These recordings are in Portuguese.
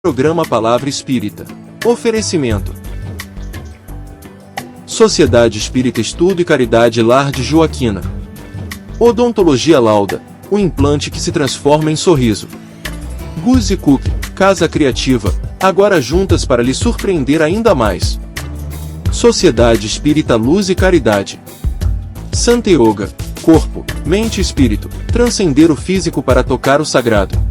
Programa Palavra Espírita. Oferecimento: Sociedade Espírita Estudo e Caridade Lar de Joaquina. Odontologia Lauda, o implante que se transforma em sorriso. Guzi Cook, Casa Criativa, agora juntas para lhe surpreender ainda mais. Sociedade Espírita Luz e Caridade. Santa Yoga, corpo, mente e espírito, transcender o físico para tocar o sagrado.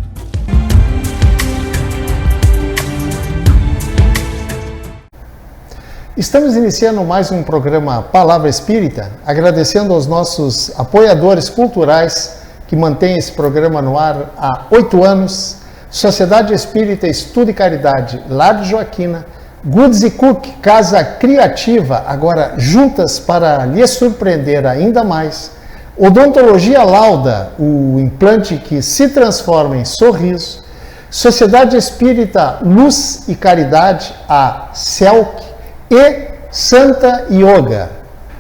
Estamos iniciando mais um programa Palavra Espírita, agradecendo aos nossos apoiadores culturais que mantêm esse programa no ar há 8 anos, Sociedade Espírita Estudo e Caridade, Lar de Joaquina, Guzi Cook, Casa Criativa, agora juntas para lhe surpreender ainda mais, Odontologia Lauda, o implante que se transforma em sorriso, Sociedade Espírita Luz e Caridade, a CELC, e Santa Yoga,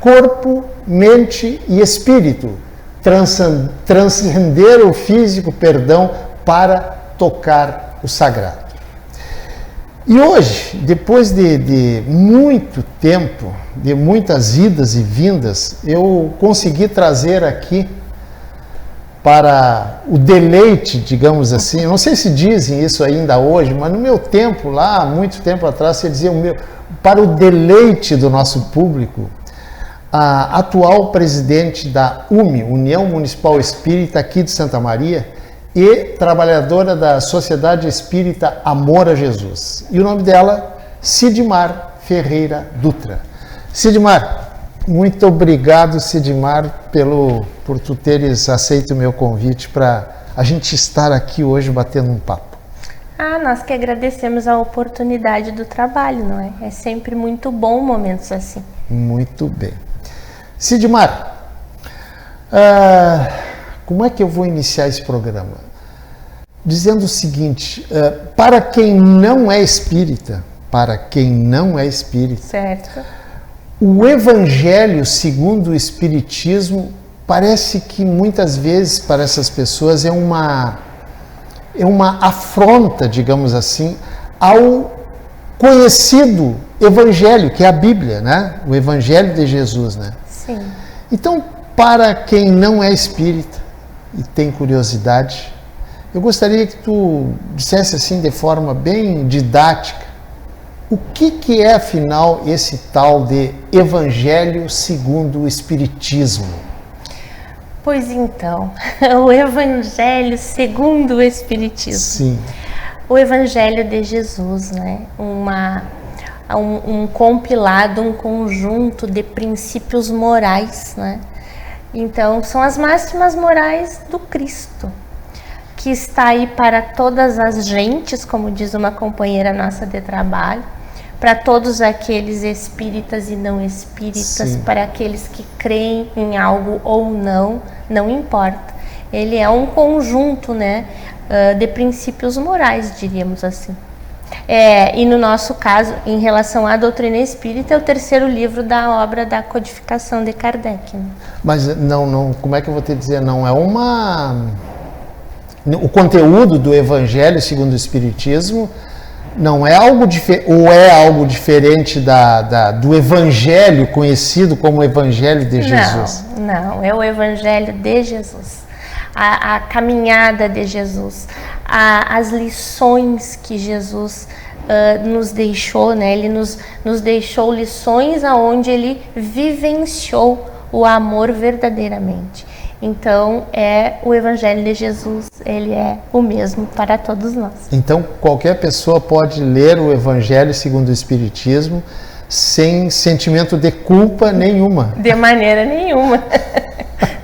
corpo, mente e espírito, transcender o físico, para tocar o sagrado. E hoje, depois de muito tempo, de muitas idas e vindas, eu consegui trazer aqui para o deleite, digamos assim, não sei se dizem isso ainda hoje, mas no meu tempo, lá, muito tempo atrás, se dizia para o deleite do nosso público, a atual presidente da UME, União Municipal Espírita aqui de Santa Maria, e trabalhadora da Sociedade Espírita Amor a Jesus. E o nome dela, Sidmar Ferreira Dutra. Sidmar, muito obrigado, Sidmar, por tu teres aceito o meu convite para a gente estar aqui hoje batendo um papo. Nós que agradecemos a oportunidade do trabalho, não é? É sempre muito bom momentos assim. Muito bem. Sidmar, como é que eu vou iniciar esse programa? Dizendo o seguinte, para quem não é espírita, certo, o Evangelho segundo o Espiritismo parece que muitas vezes para essas pessoas é uma afronta, digamos assim, ao conhecido Evangelho, que é a Bíblia, né? O Evangelho de Jesus, né? Sim. Então, para quem não é espírita e tem curiosidade, eu gostaria que tu dissesse assim de forma bem didática, o que é afinal esse tal de Evangelho segundo o Espiritismo? Pois então, o Evangelho segundo o Espiritismo. Sim. O Evangelho de Jesus, né? Um compilado, um conjunto de princípios morais, né? Então, são as máximas morais do Cristo, que está aí para todas as gentes, como diz uma companheira nossa de trabalho, para todos aqueles espíritas e não espíritas, sim, para aqueles que creem em algo ou não importa. Ele é um conjunto, né, de princípios morais, diríamos assim. E no nosso caso, em relação à doutrina espírita, é o terceiro livro da obra da codificação de Kardec. Né? Mas não, como é que eu vou te dizer? Não é o conteúdo do Evangelho segundo o Espiritismo não é algo ou é algo diferente do Evangelho conhecido como Evangelho de Jesus? Não, é o Evangelho de Jesus, a caminhada de Jesus, as lições que Jesus nos deixou, né? Ele nos deixou lições aonde ele vivenciou o amor verdadeiramente. Então, o Evangelho de Jesus, ele é o mesmo para todos nós. Então, qualquer pessoa pode ler o Evangelho segundo o Espiritismo sem sentimento de culpa nenhuma. De maneira nenhuma.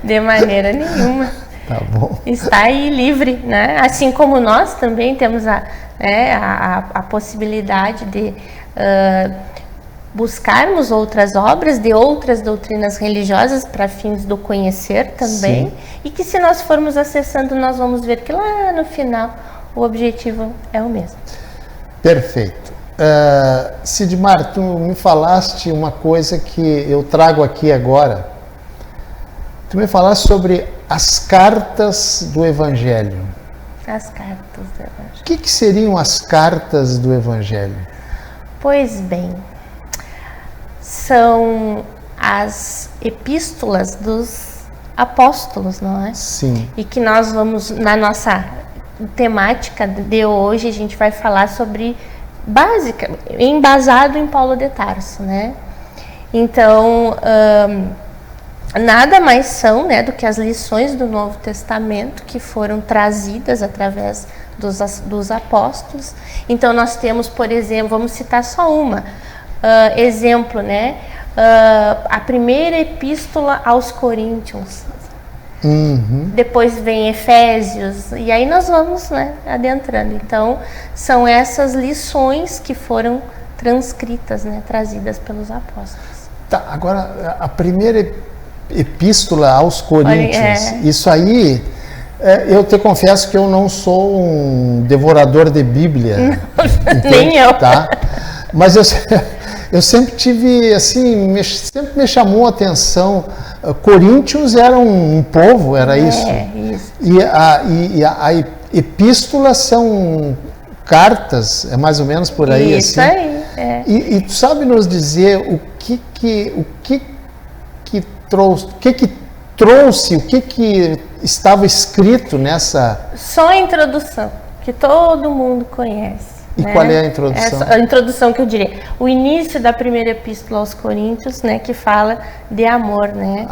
De maneira nenhuma. Tá bom. Está aí livre, né? Assim como nós também temos a possibilidade de buscarmos outras obras de outras doutrinas religiosas para fins do conhecer também. Sim. E que se nós formos acessando, nós vamos ver que lá no final o objetivo é o mesmo. Perfeito. Sidmar, tu me falaste uma coisa que eu trago aqui agora. Tu me falaste sobre as cartas do Evangelho. As cartas do Evangelho. O que seriam as cartas do Evangelho? Pois bem, são as epístolas dos apóstolos, não é? Sim. E que nós vamos, na nossa temática de hoje, a gente vai falar sobre embasado em Paulo de Tarso, né? Então, nada mais são, né, do que as lições do Novo Testamento que foram trazidas através dos apóstolos. Então, nós temos, por exemplo, vamos citar só uma, exemplo, né? A primeira epístola aos Coríntios. Depois vem Efésios, e aí nós vamos, né, adentrando. Então, são essas lições que foram transcritas, né, trazidas pelos apóstolos. Tá, agora, a primeira epístola aos Coríntios, isso aí, eu te confesso que eu não sou um devorador de Bíblia. Não, nem eu. Tá? Mas eu sempre tive, assim, sempre me chamou a atenção. Coríntios era um povo, era isso? Isso. E a epístola são cartas, é mais ou menos por aí. Isso assim. aí. E tu sabe nos dizer o que trouxe, o que estava escrito nessa... Só a introdução, que todo mundo conhece. E né? qual é a introdução? A introdução que eu diria. O início da primeira epístola aos Coríntios, né, que fala de amor, né?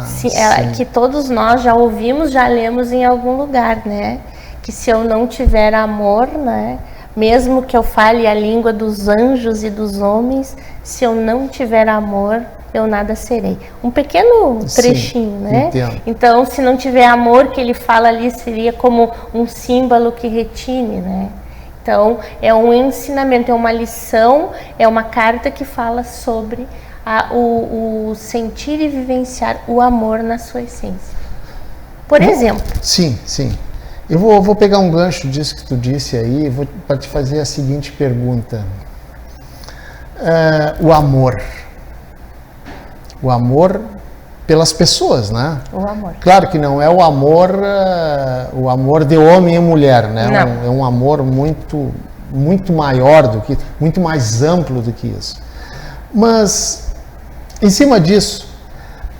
Sim. Que todos nós já ouvimos, já lemos em algum lugar, né? Que se eu não tiver amor, né, mesmo que eu fale a língua dos anjos e dos homens, se eu não tiver amor, eu nada serei. Um pequeno trechinho, né? Entendo. Então, se não tiver amor, que ele fala ali, seria como um símbolo que retine, né? Então, é um ensinamento, é uma lição, é uma carta que fala sobre o sentir e vivenciar o amor na sua essência. Por exemplo. Sim. Eu vou pegar um gancho disso que tu disse aí, para te fazer a seguinte pergunta. O amor pelas pessoas, né? O amor. Claro que não é o amor de homem e mulher, né? Não. É um amor muito maior muito mais amplo do que isso. Mas, em cima disso,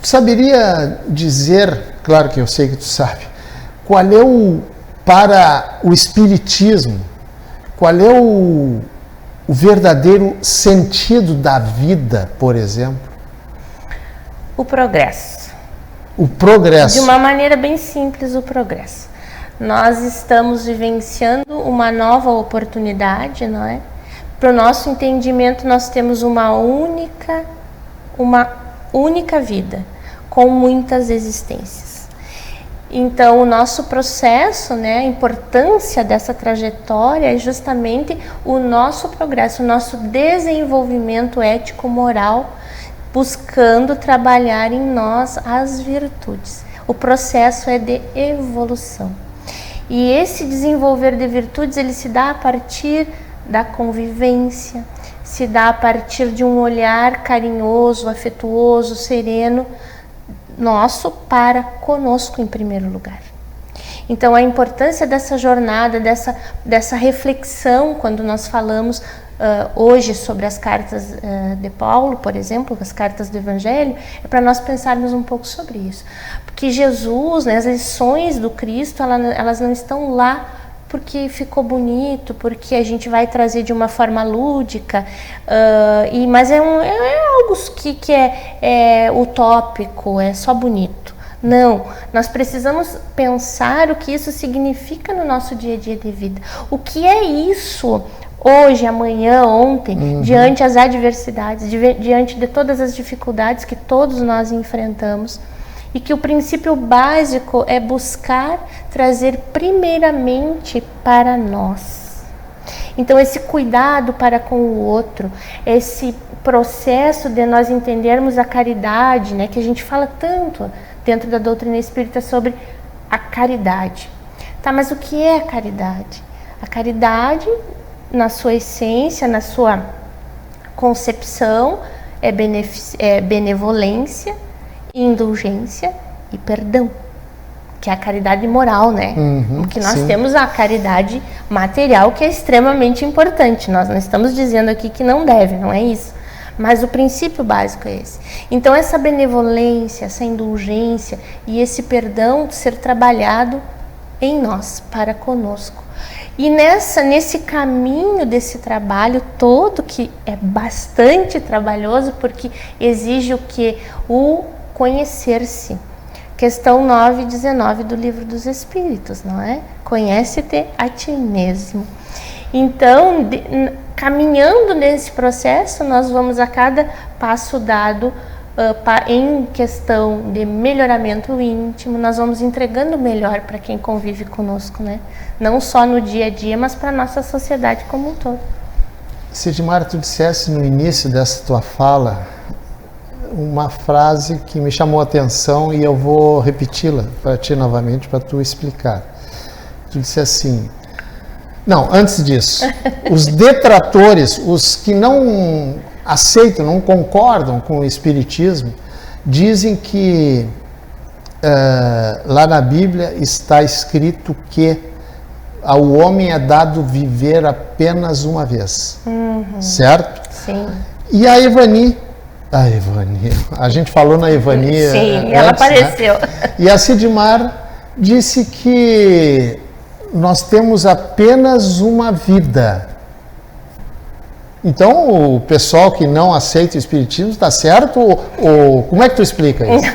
tu saberia dizer, claro que eu sei que tu sabe, qual é para o Espiritismo, qual é o verdadeiro sentido da vida, por exemplo? O progresso. O progresso. De uma maneira bem simples, o progresso. Nós estamos vivenciando uma nova oportunidade, não é? Para o nosso entendimento, nós temos uma única vida, com muitas existências. Então, o nosso processo, né, a importância dessa trajetória é justamente o nosso progresso, o nosso desenvolvimento ético-moral, buscando trabalhar em nós as virtudes. O processo é de evolução. E esse desenvolver de virtudes, ele se dá a partir da convivência, se dá a partir de um olhar carinhoso, afetuoso, sereno, nosso para conosco em primeiro lugar. Então, a importância dessa jornada, dessa reflexão, quando nós falamos hoje sobre as cartas de Paulo, por exemplo, as cartas do Evangelho, é para nós pensarmos um pouco sobre isso. Porque Jesus, né, as lições do Cristo, elas não estão lá porque ficou bonito, porque a gente vai trazer de uma forma lúdica, mas é algo que é utópico, é só bonito. Não, nós precisamos pensar o que isso significa no nosso dia a dia de vida. O que é isso hoje, amanhã, ontem, diante das adversidades, diante de todas as dificuldades que todos nós enfrentamos, e que o princípio básico é buscar trazer primeiramente para nós. Então, esse cuidado para com o outro, esse processo de nós entendermos a caridade, né, que a gente fala tanto dentro da doutrina espírita sobre a caridade. Tá, mas o que é a caridade? A caridade, na sua essência, na sua concepção, é benevolência, indulgência e perdão. que é a caridade moral, né? Porque nós sim. temos a caridade material, que é extremamente importante. Nós não estamos dizendo aqui que não deve, não é isso. Mas o princípio básico é esse. Então, essa benevolência, essa indulgência e esse perdão ser trabalhado em nós, para conosco. E nesse caminho desse trabalho todo, que é bastante trabalhoso, porque exige o quê? O conhecer-se. Questão 9 e 19 do Livro dos Espíritos, não é? Conhece-te a ti mesmo. Então, caminhando nesse processo, nós vamos a cada passo dado em questão de melhoramento íntimo, nós vamos entregando o melhor para quem convive conosco, né? Não só no dia a dia, mas para a nossa sociedade como um todo. Sidmar, tu disseste no início dessa tua fala uma frase que me chamou a atenção e eu vou repeti-la para ti novamente, para tu explicar. Tu disse assim... Não, antes disso, os detratores, os que não aceitam, não concordam com o Espiritismo, dizem que lá na Bíblia está escrito que ao homem é dado viver apenas uma vez, certo? Sim. E a Evani, a gente falou na Evani sim, antes, ela apareceu. né? E a Sidmar disse que nós temos apenas uma vida. Então, o pessoal que não aceita o Espiritismo está certo? Ou como é que tu explica isso?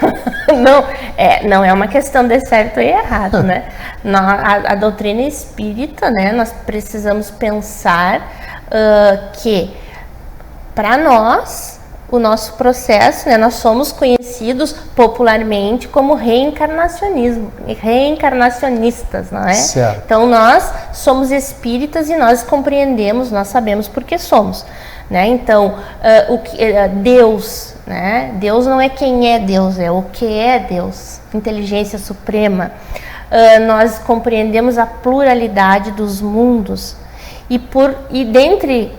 Não é uma questão de certo e errado, né? A doutrina espírita, né? Nós precisamos pensar que, para nós, o nosso processo, né, nós somos conhecidos popularmente como reencarnacionistas, não é? Certo. Então nós somos espíritas e nós compreendemos, nós sabemos por que somos, né? Então Deus, né? Deus não é quem é Deus, é o que é Deus, inteligência suprema. Nós compreendemos a pluralidade dos mundos e dentre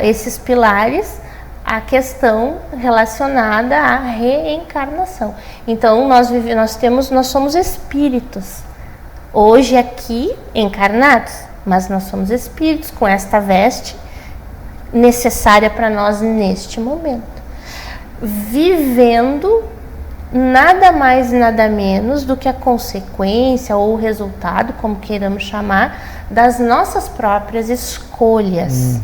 esses pilares a questão relacionada à reencarnação. Então nós somos espíritos hoje aqui encarnados, mas nós somos espíritos com esta veste necessária para nós neste momento, vivendo nada mais nada menos do que a consequência ou o resultado, como queiramos chamar, das nossas próprias escolhas.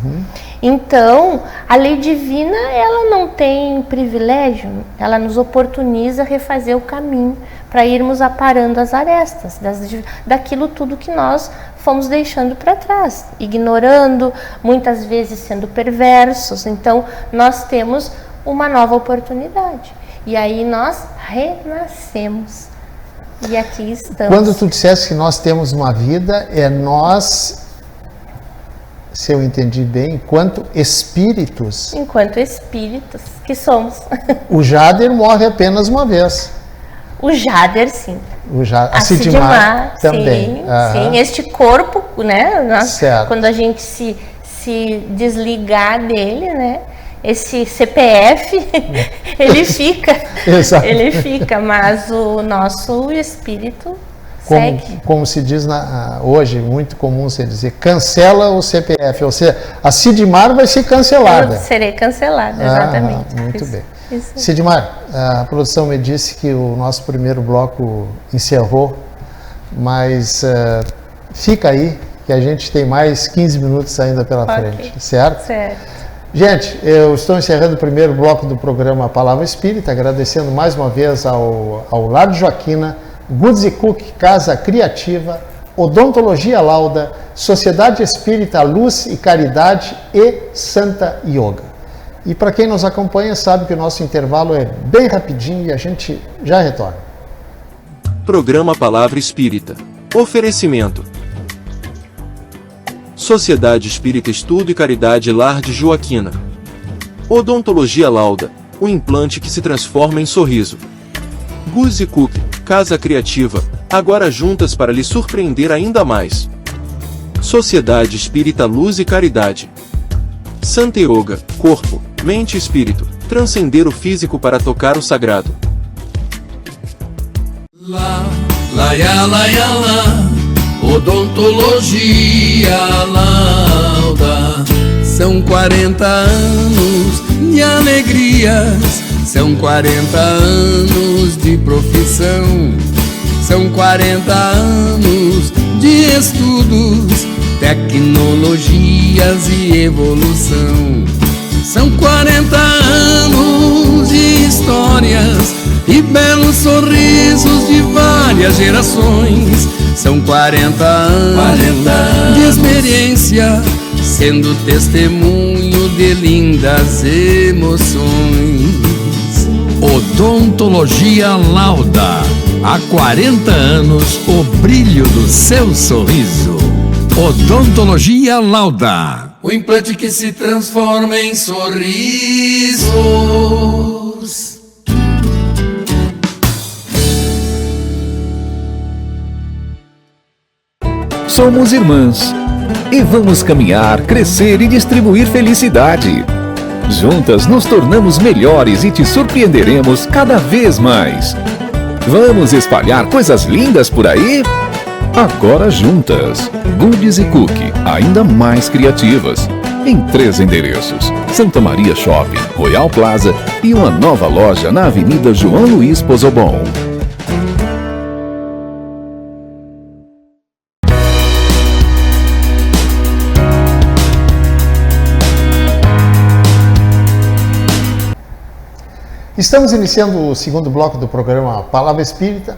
Então, a lei divina, ela não tem privilégio, ela nos oportuniza refazer o caminho para irmos aparando as arestas daquilo tudo que nós fomos deixando para trás, ignorando, muitas vezes sendo perversos. Então, nós temos uma nova oportunidade. E aí nós renascemos. E aqui estamos. Quando tu disseste que nós temos uma vida, nós, se eu entendi bem, enquanto espíritos. Enquanto espíritos que somos. O Jader morre apenas uma vez. O Jader, sim. A Sidmar também. Sim. Este corpo, né? Certo. Quando a gente se desligar dele, né? Esse CPF, ele fica. Exato. Ele fica, mas o nosso espírito segue. Como se diz hoje, muito comum se dizer, cancela o CPF, ou seja, a Sidmar vai ser cancelada. Eu serei cancelada, exatamente. Muito isso, bem. Isso. Sidmar, a produção me disse que o nosso primeiro bloco encerrou, mas fica aí, que a gente tem mais 15 minutos ainda pela frente, certo? Certo. Gente, eu estou encerrando o primeiro bloco do programa Palavra Espírita, agradecendo mais uma vez ao Lar de Joaquina, Goods & Cook Casa Criativa, Odontologia Lauda, Sociedade Espírita Luz e Caridade e Santa Yoga. E para quem nos acompanha sabe que o nosso intervalo é bem rapidinho e a gente já retorna. Programa Palavra Espírita. Oferecimento. Sociedade Espírita Estudo e Caridade Lar de Joaquina. Odontologia Lauda, o implante que se transforma em sorriso. Goods & Cook, Casa Criativa, agora juntas para lhe surpreender ainda mais. Sociedade Espírita Luz e Caridade. Santa Yoga, corpo, mente e espírito, transcender o físico para tocar o sagrado. Love, Laia, laia, lá, odontologia lauda. São 40 anos de alegrias, são 40 anos de profissão, são 40 anos de estudos, tecnologias e evolução. São 40 anos de histórias e belos sorrisos de várias gerações. São 40 anos de experiência, sendo testemunho de lindas emoções. Odontologia Lauda. Há 40 anos, o brilho do seu sorriso. Odontologia Lauda. O implante que se transforma em sorrisos. Somos irmãs e vamos caminhar, crescer e distribuir felicidade. Juntas nos tornamos melhores e te surpreenderemos cada vez mais. Vamos espalhar coisas lindas por aí? Agora juntas. Goodies e Cookie, ainda mais criativas. Em 3 endereços: Santa Maria Shopping, Royal Plaza e uma nova loja na Avenida João Luiz Pozobon. Estamos iniciando o segundo bloco do programa Palavra Espírita,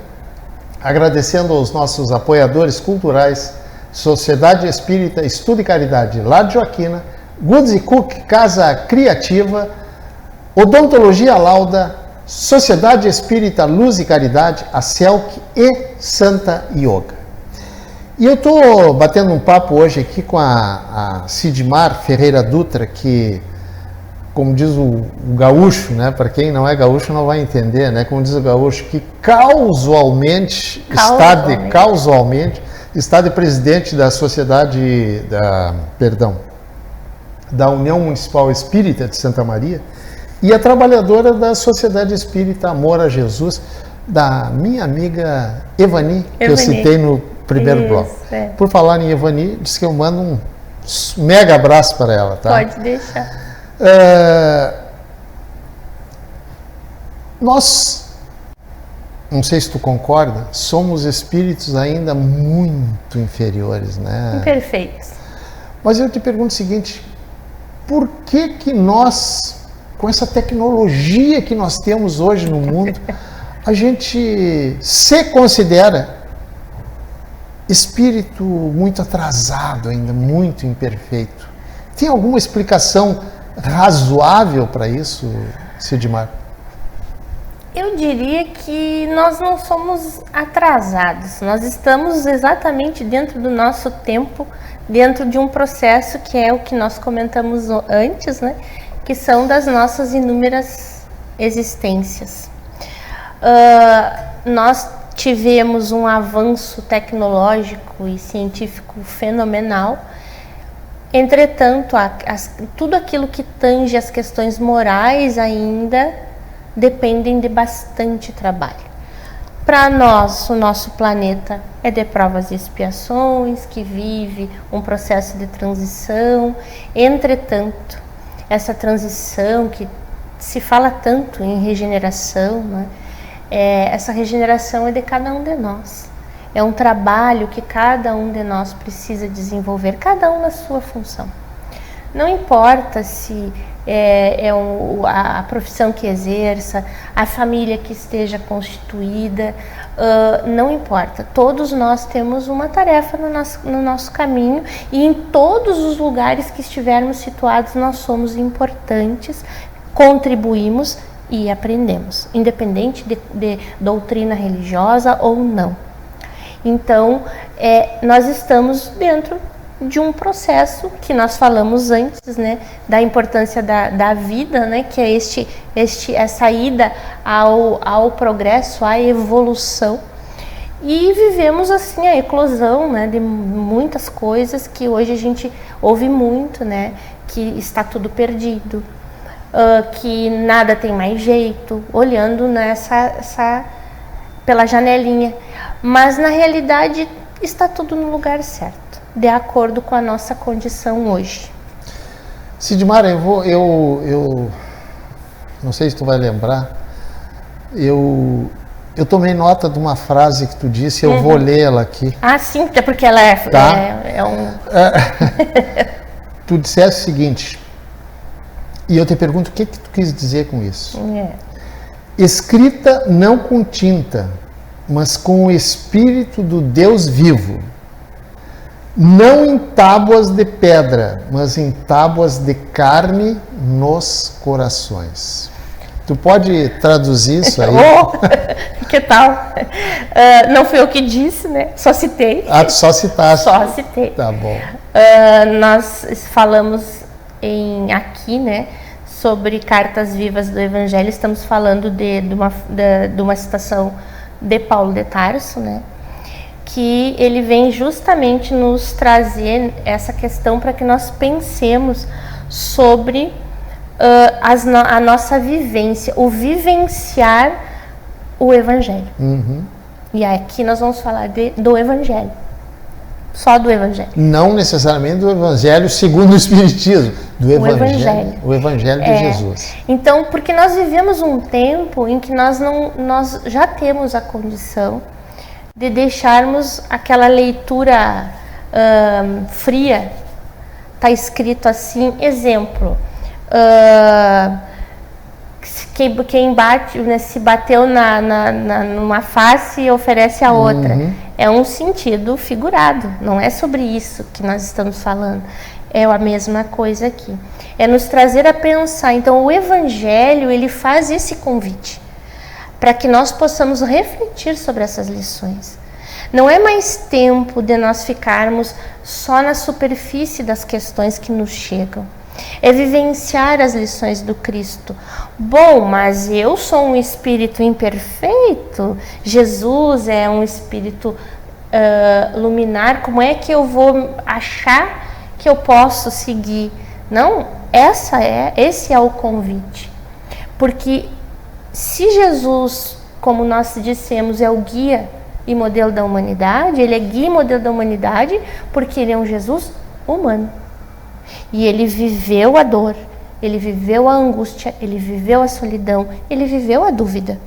agradecendo aos nossos apoiadores culturais, Sociedade Espírita Estudo e Caridade, Lar de Joaquina, Goodies e Cookie, Casa Criativa, Odontologia Lauda, Sociedade Espírita Luz e Caridade, a CELC e Santa Yoga. E eu estou batendo um papo hoje aqui com a Sidmar Ferreira Dutra, que, como diz o gaúcho, né? Para quem não é gaúcho não vai entender, né? Como diz o gaúcho, que causualmente está de presidente da sociedade, da União Municipal Espírita de Santa Maria e a trabalhadora da Sociedade Espírita Amor a Jesus, da minha amiga Evani, que eu citei no primeiro bloco. É. Por falar em Evani, diz que eu mando um mega abraço para ela, tá? Pode deixar. Nós, não sei se tu concorda, somos espíritos ainda muito inferiores, né? Imperfeitos. Mas eu te pergunto o seguinte: por que nós, com essa tecnologia que nós temos hoje no mundo, a gente se considera espírito muito atrasado ainda, muito imperfeito? Tem alguma explicação razoável para isso, Sidmar? Eu diria que nós não somos atrasados, nós estamos exatamente dentro do nosso tempo, dentro de um processo que é o que nós comentamos antes, né? Que são das nossas inúmeras existências. Nós tivemos um avanço tecnológico e científico fenomenal. Entretanto, tudo aquilo que tange as questões morais ainda dependem de bastante trabalho. Para nós, o nosso planeta é de provas e expiações, que vive um processo de transição. Entretanto, essa transição que se fala tanto em regeneração, né? Essa regeneração é de cada um de nós. É um trabalho que cada um de nós precisa desenvolver, cada um na sua função. Não importa se a profissão que exerça, a família que esteja constituída, não importa. Todos nós temos uma tarefa no nosso caminho e em todos os lugares que estivermos situados nós somos importantes, contribuímos e aprendemos, independente de doutrina religiosa ou não. Então, nós estamos dentro de um processo que nós falamos antes, né, da importância da vida, né, que é essa ida ao progresso, à evolução. E vivemos assim a eclosão, né, de muitas coisas que hoje a gente ouve muito, né, que está tudo perdido, que nada tem mais jeito, olhando nessa pela janelinha. Mas na realidade está tudo no lugar certo, de acordo com a nossa condição hoje. Sidmar, eu não sei se tu vai lembrar, eu tomei nota de uma frase que tu disse, eu vou lê-la aqui. Ah, sim, até porque ela é, Tá. é um... Tu disseste o seguinte, e eu te pergunto o que tu quis dizer com isso. Escrita não com tinta, mas com o Espírito do Deus vivo, não em tábuas de pedra, mas em tábuas de carne nos corações. Tu pode traduzir isso aí? Que tal? Não fui eu que disse, né? Só citei. Ah, tu só citaste. Só citei. Tá bom. Nós falamos aqui, né, sobre cartas vivas do Evangelho. Estamos falando de uma citação de Paulo de Tarso, né, que ele vem justamente nos trazer essa questão para que nós pensemos sobre a nossa vivência, o vivenciar o Evangelho. E aqui nós vamos falar do Evangelho, só do Evangelho. Não necessariamente do Evangelho segundo o Espiritismo, do Evangelho. O Evangelho de Jesus. Então, porque nós vivemos um tempo em que nós já temos a condição de deixarmos aquela leitura fria. Está escrito assim, exemplo, quem bate, né, se bateu numa face e oferece a outra. É um sentido figurado, não é sobre isso que nós estamos falando. É a mesma coisa aqui. É nos trazer a pensar. Então, o Evangelho, ele faz esse convite para que nós possamos refletir sobre essas lições. Não é mais tempo de nós ficarmos só na superfície das questões que nos chegam. É vivenciar as lições do Cristo. Bom, mas eu sou um espírito imperfeito, Jesus é um espírito luminar, como é que eu vou achar que eu posso seguir? Não, esse é o convite. Porque se Jesus, como nós dissemos, é o guia e modelo da humanidade, ele é guia e modelo da humanidade porque ele é um Jesus humano. E ele viveu a dor, ele viveu a angústia, ele viveu a solidão, ele viveu a dúvida,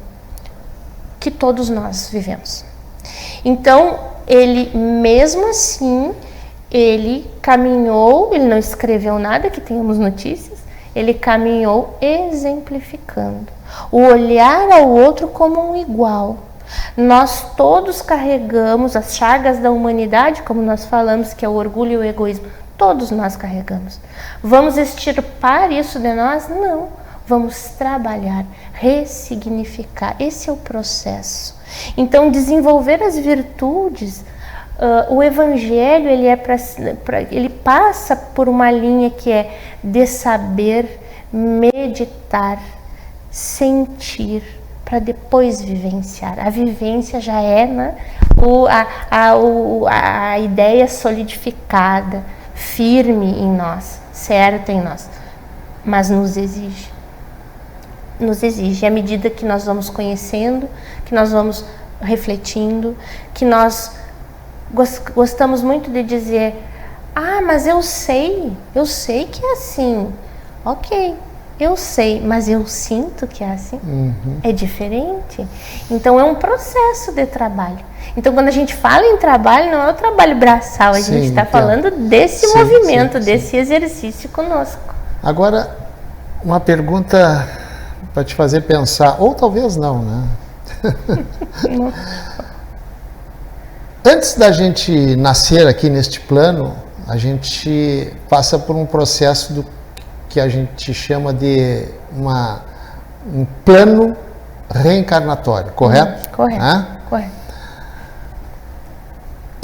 que todos nós vivemos. Então, ele, mesmo assim, ele caminhou, ele não escreveu nada que tenhamos notícias, ele caminhou exemplificando o olhar ao outro como um igual. Nós todos carregamos as chagas da humanidade, como nós falamos, que é o orgulho e o egoísmo. Todos nós carregamos. Vamos extirpar isso de nós? Não. Vamos trabalhar, ressignificar. Esse é o processo. Então, desenvolver as virtudes, o Evangelho, ele passa por uma linha que é de saber, meditar, sentir, para depois vivenciar. A vivência já é, né, a ideia solidificada, firme em nós, certa em nós, mas nos exige. À medida que nós vamos conhecendo, que nós vamos refletindo, que nós gostamos muito de dizer, mas eu sei que é assim. Ok, eu sei, mas eu sinto que é assim. É diferente. Então é um processo de trabalho. Então, quando a gente fala em trabalho, não é o trabalho braçal, a gente está falando desse movimento, desse exercício conosco. Agora, uma pergunta para te fazer pensar, ou talvez não, né? Antes da gente nascer aqui neste plano, a gente passa por um processo que a gente chama de um plano reencarnatório, correto? Correto, correto.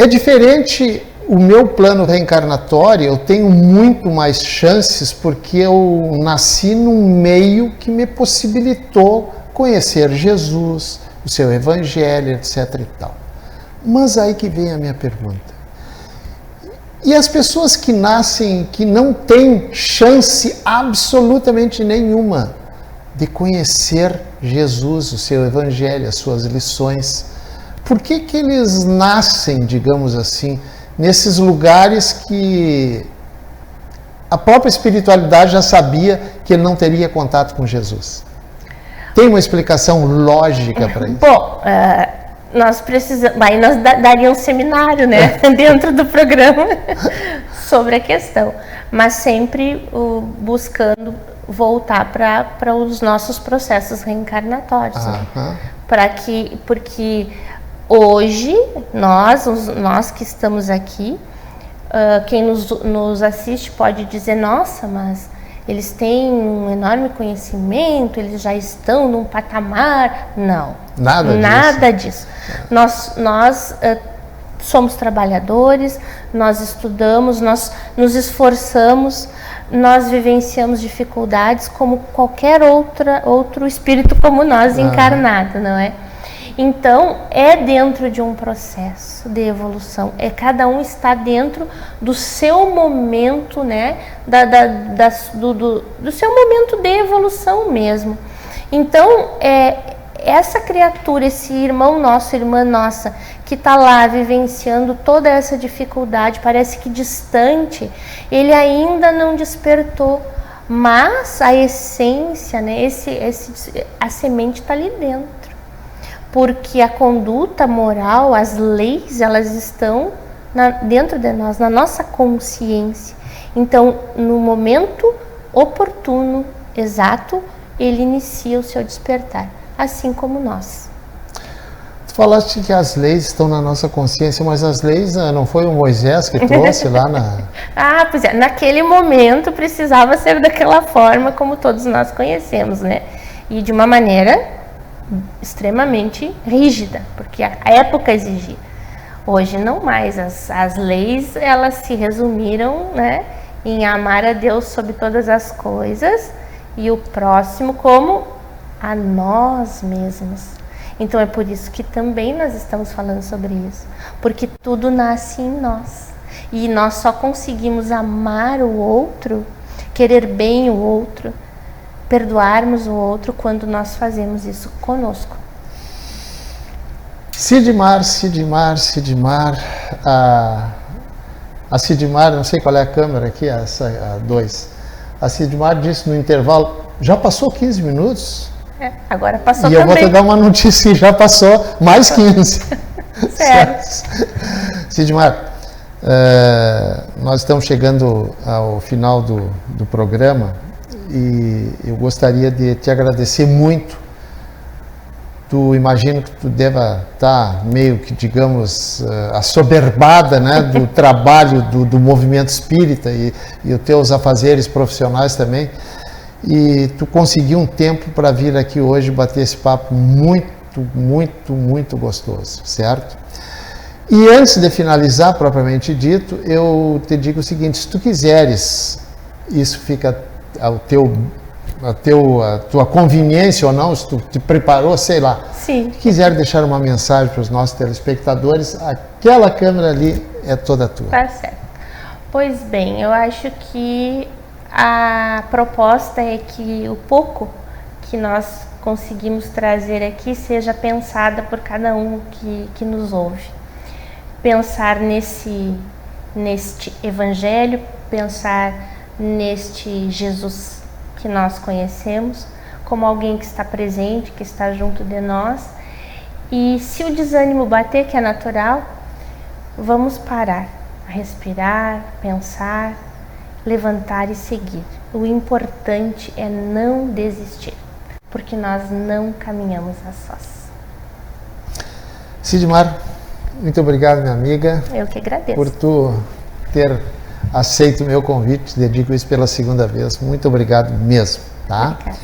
É diferente o meu plano reencarnatório, eu tenho muito mais chances porque eu nasci num meio que me possibilitou conhecer Jesus, o seu Evangelho, etc. e tal. Mas aí que vem a minha pergunta. E as pessoas que nascem, que não têm chance absolutamente nenhuma de conhecer Jesus, o seu evangelho, as suas lições, por que que eles nascem, digamos assim, nesses lugares que a própria espiritualidade já sabia que ele não teria contato com Jesus? Tem uma explicação lógica para isso? Bom, nós precisamos... Aí nós daríamos um seminário, né? Dentro do programa sobre a questão. Mas sempre buscando voltar para os nossos processos reencarnatórios. Né? Porque hoje, nós que estamos aqui, quem nos assiste pode dizer, nossa, mas eles têm um enorme conhecimento, eles já estão num patamar. Não, nada disso. Nós somos trabalhadores, nós estudamos, nós nos esforçamos, nós vivenciamos dificuldades como qualquer outro espírito como nós encarnado, não é? Então, é dentro de um processo de evolução, cada um está dentro do seu momento, né, do seu momento de evolução mesmo. Então, essa criatura, esse irmão nosso, irmã nossa, que está lá vivenciando toda essa dificuldade, parece que distante, ele ainda não despertou, mas a essência, né, a semente está ali dentro. Porque a conduta moral, as leis, elas estão dentro de nós, na nossa consciência. Então, no momento oportuno, exato, ele inicia o seu despertar, assim como nós. Tu falaste que as leis estão na nossa consciência, mas as leis não foi o Moisés que trouxe lá na... Pois é, naquele momento precisava ser daquela forma como todos nós conhecemos, né? E de uma maneira extremamente rígida, porque a época exigia. Hoje não mais, as leis, elas se resumiram, né, em amar a Deus sobre todas as coisas e o próximo como a nós mesmos. Então é por isso que também nós estamos falando sobre isso, porque tudo nasce em nós e nós só conseguimos amar o outro, querer bem o outro, perdoarmos o outro quando nós fazemos isso conosco. Sidmar. A Sidmar, não sei qual é a câmera aqui, a 2. A Sidmar disse no intervalo, já passou 15 minutos? Agora passou e também. E eu vou te dar uma notícia, já passou mais 15. Certo. Sidmar, nós estamos chegando ao final do programa, e eu gostaria de te agradecer muito. Tu imagino que tu deva estar meio que, digamos, assoberbada, né, do trabalho do movimento espírita e os teus afazeres profissionais também. E tu conseguiu um tempo para vir aqui hoje bater esse papo muito gostoso, certo? E antes de finalizar, propriamente dito, eu te digo o seguinte, se tu quiseres, isso fica a tua conveniência ou não, se tu te preparou, sei lá. Sim. Se quiser deixar uma mensagem para os nossos telespectadores, aquela câmera ali é toda tua. Tá certo. Pois bem, eu acho que a proposta é que o pouco que nós conseguimos trazer aqui seja pensada por cada um que nos ouve. Pensar neste evangelho, pensar neste Jesus que nós conhecemos, como alguém que está presente, que está junto de nós. E se o desânimo bater, que é natural, vamos parar, respirar, pensar, levantar e seguir. O importante é não desistir, porque nós não caminhamos a sós. Sidmar, muito obrigado, minha amiga. Eu que agradeço. Por tu ter aceito o meu convite, dedico isso pela segunda vez. Muito obrigado mesmo, tá? Obrigada.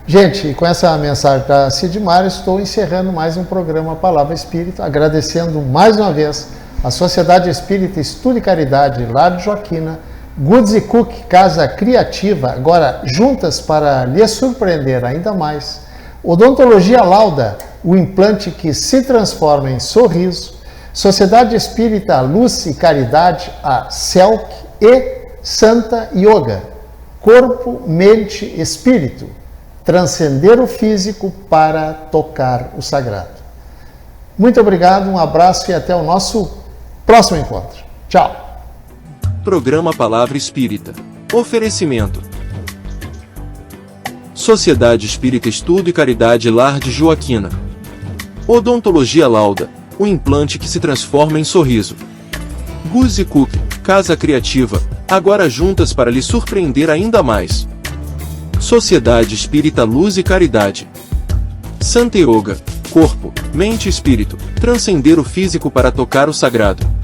Gente, com essa mensagem da Sidmar, estou encerrando mais um programa Palavra Espírita, agradecendo mais uma vez a Sociedade Espírita Estudo e Caridade, Lar de Joaquina, Goods Cook, Casa Criativa, agora juntas para lhe surpreender ainda mais, Odontologia Lauda, o implante que se transforma em sorriso, Sociedade Espírita Luz e Caridade, a CELC, e Santa Yoga, Corpo, Mente, Espírito. transcender o físico para tocar o sagrado. Muito obrigado, um abraço e até o nosso próximo encontro. Tchau. Programa Palavra Espírita. Oferecimento: Sociedade Espírita Estudo e Caridade Lar de Joaquina. Odontologia Lauda, o implante que se transforma em sorriso. Guzzi Cookie, Casa Criativa, agora juntas para lhe surpreender ainda mais. Sociedade Espírita Luz e Caridade. Santa Yoga, corpo, mente e espírito, transcender o físico para tocar o sagrado.